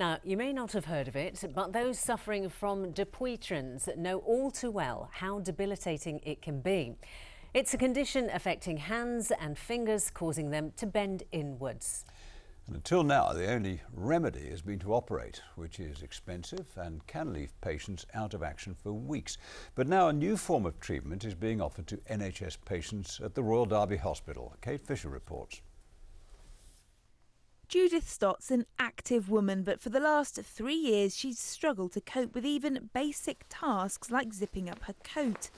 Now, you may not have heard of it, but those suffering from Dupuytrens know all too well how debilitating it can be. It's a condition affecting hands and fingers, causing them to bend inwards. And until now, the only remedy has been to operate, which is expensive and can leave patients out of action for weeks. But now a new form of treatment is being offered to NHS patients at the Royal Derby Hospital. Kate Fisher reports. Judith Stott's an active woman, but for the last 3 years she's struggled to cope with even basic tasks like zipping up her coat.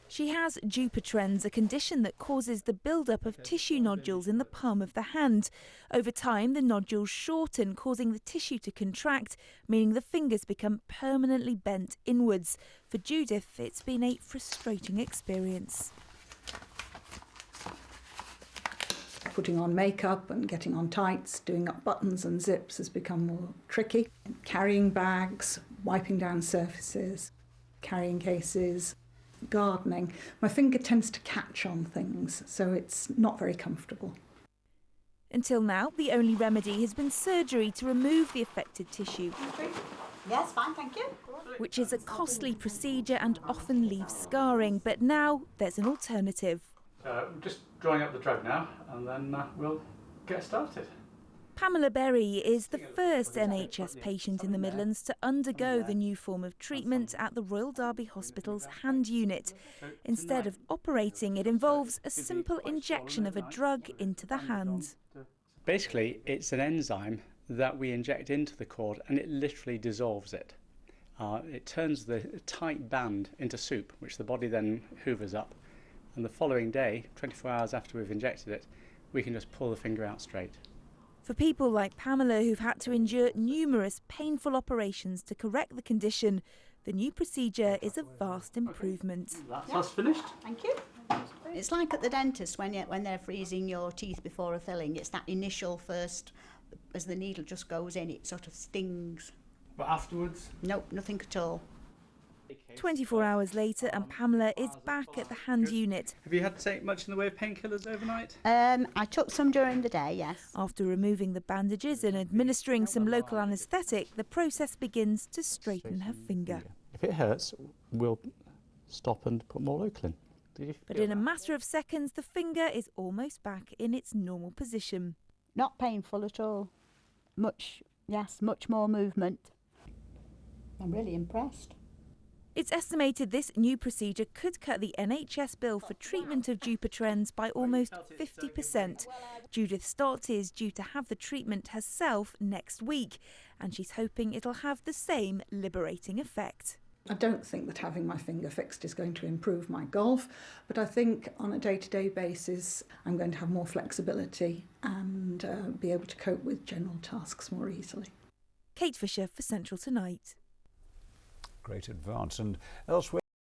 She has Dupuytrens, a condition that causes the build-up of tissue nodules in the palm of the hand. Over time, the nodules shorten, causing the tissue to contract, meaning the fingers become permanently bent inwards. For Judith, it's been a frustrating experience. Putting on makeup and getting on tights, doing up buttons and zips has become more tricky. Carrying bags, wiping down surfaces, carrying cases, gardening. My finger tends to catch on things, so it's not very comfortable. Until now, the only remedy has been surgery to remove the affected tissue. Yes, fine, thank you. Which is a costly procedure and often leaves scarring, but now there's an alternative. We're just drawing up the drug now, and then we'll get started. Pamela Berry is the first NHS patient in the Midlands to undergo the new form of treatment at the Royal Derby Hospital's hand unit. Instead of operating, it involves a simple injection of a drug into the hand. Basically, it's an enzyme that we inject into the cord, and it literally dissolves it. It turns the tight band into soup, which the body then hoovers up. And the following day, 24 hours after we've injected it, we can just pull the finger out straight. For people like Pamela, who've had to endure numerous painful operations to correct the condition, the new procedure is a vast improvement. That's us finished. Thank you. It's like at the dentist when they're freezing your teeth before a filling. It's that initial first, as the needle just goes in, it sort of stings. But afterwards? Nope, nothing at all. 24 hours later and Pamela is back at the hand unit. Have you had to take much in the way of painkillers overnight? I took some during the day, yes. After removing the bandages and administering some local anaesthetic, the process begins to straighten her finger. If it hurts, we'll stop and put more local in. But in a matter of seconds, the finger is almost back in its normal position. Not painful at all. Much more movement. I'm really impressed. It's estimated this new procedure could cut the NHS bill for treatment of Dupuytrens by almost 50%. Judith Stott is due to have the treatment herself next week, and she's hoping it'll have the same liberating effect. I don't think that having my finger fixed is going to improve my golf, but I think on a day-to-day basis I'm going to have more flexibility and be able to cope with general tasks more easily. Kate Fisher for Central Tonight. Great advance. And elsewhere.